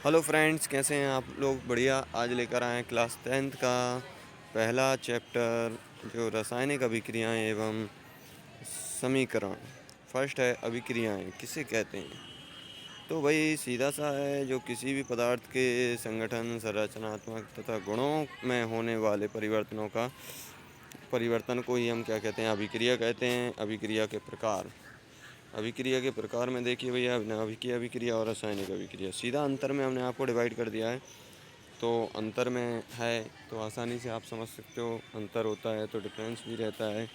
Hello friends, कैसे हैं आप लोग? बढ़िया। आज लेकर आए हैं क्लास 10th का पहला चैप्टर, जो रासायनिक अभिक्रियाएं एवं समीकरण। फर्स्ट है अभिक्रियाएं किसे कहते हैं। तो भाई सीधा सा है, जो किसी भी पदार्थ के संगठन, संरचनात्मक तथा गुणों में होने वाले परिवर्तन को ही हम क्या कहते हैं, अभिक्रिया कहते हैं। अभिक्रिया के प्रकार। अभिक्रिया के प्रकार में देखिए भैया, नाभिकीय अभिक्रिया और रासायनिक अभिक्रिया। सीधा अंतर में हमने आपको डिवाइड कर दिया है। तो अंतर में है तो आसानी से आप समझ सकते हो, अंतर होता है तो डिफरेंस भी रहता है।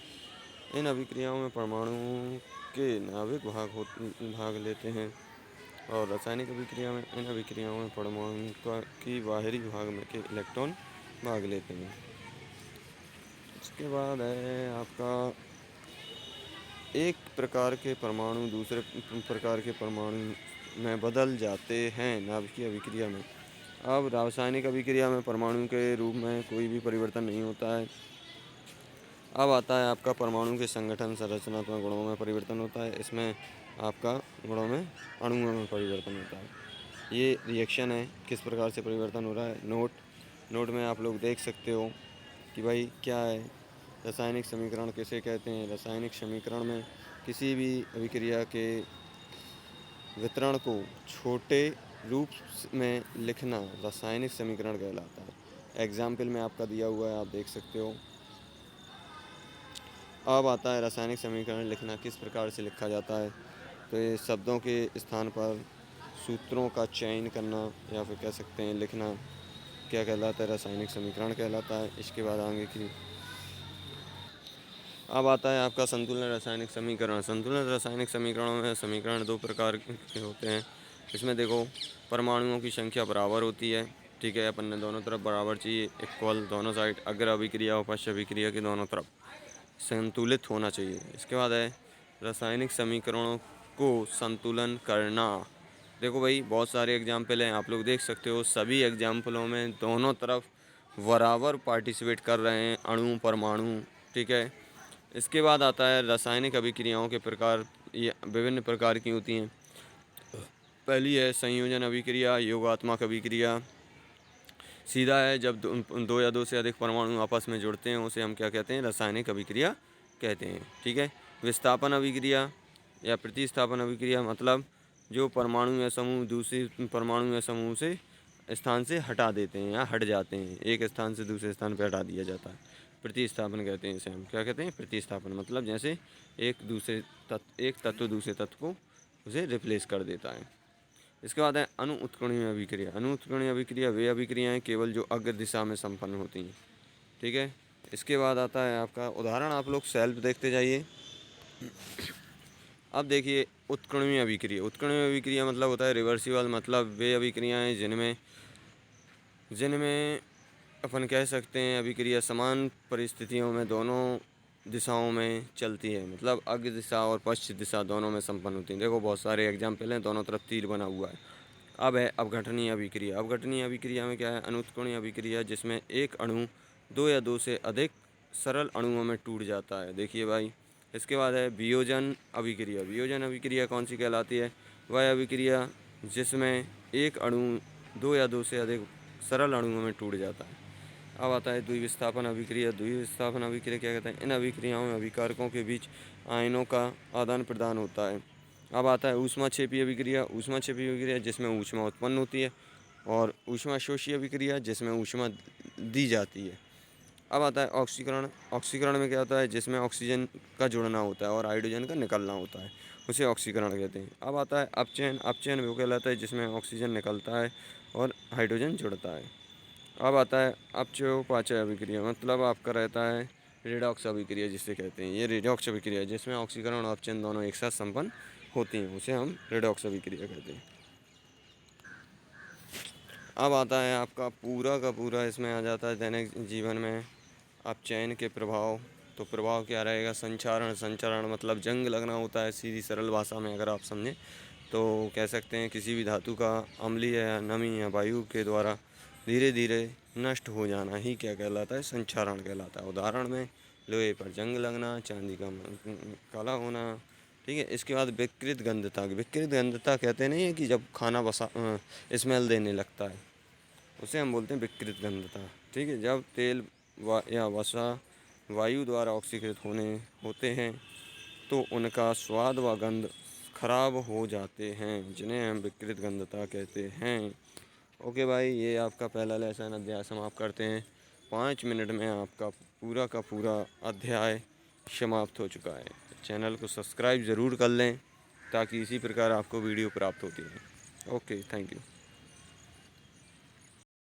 इन अभिक्रियाओं में परमाणु के नाभिक भाग लेते हैं, और रासायनिक अभिक्रिया में इन अभिक्रियाओं में परमाणु की बाहरी भाग में के इलेक्ट्रॉन भाग लेते हैं। इसके बाद है आपका, एक प्रकार के परमाणु दूसरे प्रकार के परमाणु में बदल जाते हैं नाभिकीय अभिक्रिया में। अब रासायनिक अभिक्रिया में परमाणु के रूप में कोई भी परिवर्तन नहीं होता है। अब आता है आपका परमाणु के संगठन, संरचनात्मक गुणों में परिवर्तन होता है। इसमें आपका गुणों में, अणुओं में परिवर्तन होता है। ये रिएक्शन है, किस प्रकार से परिवर्तन हो रहा है। नोट में आप लोग देख सकते हो कि भाई क्या है। रासायनिक समीकरण किसे कहते हैं। रासायनिक समीकरण में किसी भी अभिक्रिया के वितरण को छोटे रूप में लिखना रासायनिक समीकरण कहलाता है। एग्जाम्पल में आपका दिया हुआ है, आप देख सकते हो। अब आता है रासायनिक समीकरण लिखना किस प्रकार से लिखा जाता है। तो ये शब्दों के स्थान पर सूत्रों का चयन करना, या फिर कह सकते हैं लिखना, क्या कहलाता है, रासायनिक समीकरण कहलाता है। इसके बाद आगे की, अब आता है आपका संतुलन रासायनिक समीकरण। संतुलन रासायनिक समीकरणों में समीकरण दो प्रकार के होते हैं। इसमें देखो, परमाणुओं की संख्या बराबर होती है, ठीक है। अपन ने दोनों तरफ बराबर चाहिए, इक्वल दोनों साइड। अगर अभिक्रिया और पश्च अभिक्रिया के दोनों तरफ संतुलित होना चाहिए। इसके बाद है रासायनिक समीकरणों को संतुलन करना। देखो भाई, बहुत सारे एग्जाम्पल हैं, आप लोग देख सकते हो। सभी एग्जाम्पलों में दोनों तरफ बराबर पार्टिसिपेट कर रहे हैं अणु, परमाणु, ठीक है। इसके बाद आता है रासायनिक अभिक्रियाओं के प्रकार। ये विभिन्न प्रकार की होती हैं। पहली है संयोजन अभिक्रिया, योगात्मक अभिक्रिया। सीधा है, जब दो या दो से अधिक परमाणु आपस में जुड़ते हैं, उसे हम क्या कहते हैं, रासायनिक अभिक्रिया कहते हैं, ठीक है। विस्थापन अभिक्रिया या प्रतिस्थापन अभिक्रिया, मतलब जो परमाणु या समूह दूसरे परमाणु या समूह से स्थान से हटा देते हैं या हट जाते हैं, एक स्थान से दूसरे स्थान पर हटा दिया जाता है, प्रतिस्थापन कहते हैं। इसे हम क्या कहते हैं, प्रतिस्थापन। मतलब जैसे एक तत्व दूसरे तत्व को उसे रिप्लेस कर देता है। इसके बाद है अणु उत्कर्णीय अभिक्रिया। अणु उत्कर्णीय अभिक्रिया वे अभिक्रियाएं केवल जो अग्र दिशा में संपन्न होती हैं, ठीक है। इसके बाद आता है आपका उदाहरण, आप लोग सेल्फ देखते जाइए। अब देखिए, उत्कर्णीय अभिक्रिया। उत्कर्णीय अभिक्रिया मतलब होता है रिवर्सिबल, मतलब वे अभिक्रियाएं जिनमें जिनमें अपन कह सकते हैं अभिक्रिया समान परिस्थितियों में दोनों दिशाओं में चलती है, मतलब अग्र दिशा और पश्चिम दिशा दोनों में संपन्न होती है। देखो बहुत सारे एग्जाम्पल हैं, दोनों तरफ तीर बना हुआ है। अब है अपघटनीय अभिक्रिया। अपघटनीय अभिक्रिया में क्या है, अनुत्कोणीय अभिक्रिया, जिसमें एक अणु दो या दो से अधिक सरल अणुओं में टूट जाता है। देखिए भाई, इसके बाद है वियोजन अभिक्रिया। वियोजन अभिक्रिया कौन सी कहलाती है, वह अभिक्रिया जिसमें एक अणु दो या दो से अधिक सरल अणुओं में टूट जाता है। अब आता है द्विविस्थापन अभिक्रिया। द्विविस्थापन अभिक्रिया क्या कहते हैं, इन अभिक्रियाओं में अभिकारकों के बीच आयनों का आदान प्रदान होता है। अब आता है ऊष्माक्षेपी अभिक्रिया। ऊष्माक्षेपी अभिक्रिया जिसमें ऊष्मा उत्पन्न होती है, और ऊष्माशोषी अभिक्रिया जिसमें ऊष्मा दी जाती है। अब आता है ऑक्सीकरण। ऑक्सीकरण में क्या होता है, जिसमें ऑक्सीजन का जुड़ना होता है और हाइड्रोजन का निकलना होता है, उसे ऑक्सीकरण कहते हैं। अब आता है अपचयन। अपचयन वो कहलाता है जिसमें ऑक्सीजन निकलता है और हाइड्रोजन जुड़ता है। अब आता है अपचयोपाचय अभिक्रिया, मतलब आपका रहता है रिडॉक्स अभिक्रिया जिसे कहते हैं। ये रिडॉक्स अभिक्रिया है जिसमें ऑक्सीकरण और अपचयन दोनों एक साथ संपन्न होती हैं, उसे हम रिडॉक्स अभिक्रिया कहते हैं। अब आता है आपका पूरा का पूरा, इसमें आ जाता है दैनिक जीवन में अपचयन के प्रभाव। तो प्रभाव क्या रहेगा, संचारण। संचारण मतलब जंग लगना होता है, सीधी सरल भाषा में अगर आप समझें तो कह सकते हैं किसी भी धातु का अम्लीय या नमी या वायु के द्वारा धीरे धीरे नष्ट हो जाना ही क्या कहलाता है, संचारण कहलाता है। उदाहरण में लोहे पर जंग लगना, चांदी का काला होना, ठीक है। इसके बाद विकृत गंधता। विकृत गंधता कहते नहीं है कि जब खाना स्मेल देने लगता है, उसे हम बोलते हैं विकृत गंधता। ठीक है। जब तेल या वसा वायु द्वारा ऑक्सीकृत होते हैं तो उनका स्वाद व गंध खराब हो जाते हैं, जिन्हें हम विकृत गंधता कहते हैं। ओके भाई, ये आपका पहला लेसन अध्याय समाप्त करते हैं। 5 मिनट में आपका पूरा का पूरा अध्याय समाप्त हो चुका है। चैनल को सब्सक्राइब ज़रूर कर लें ताकि इसी प्रकार आपको वीडियो प्राप्त होती है। Okay, thank you.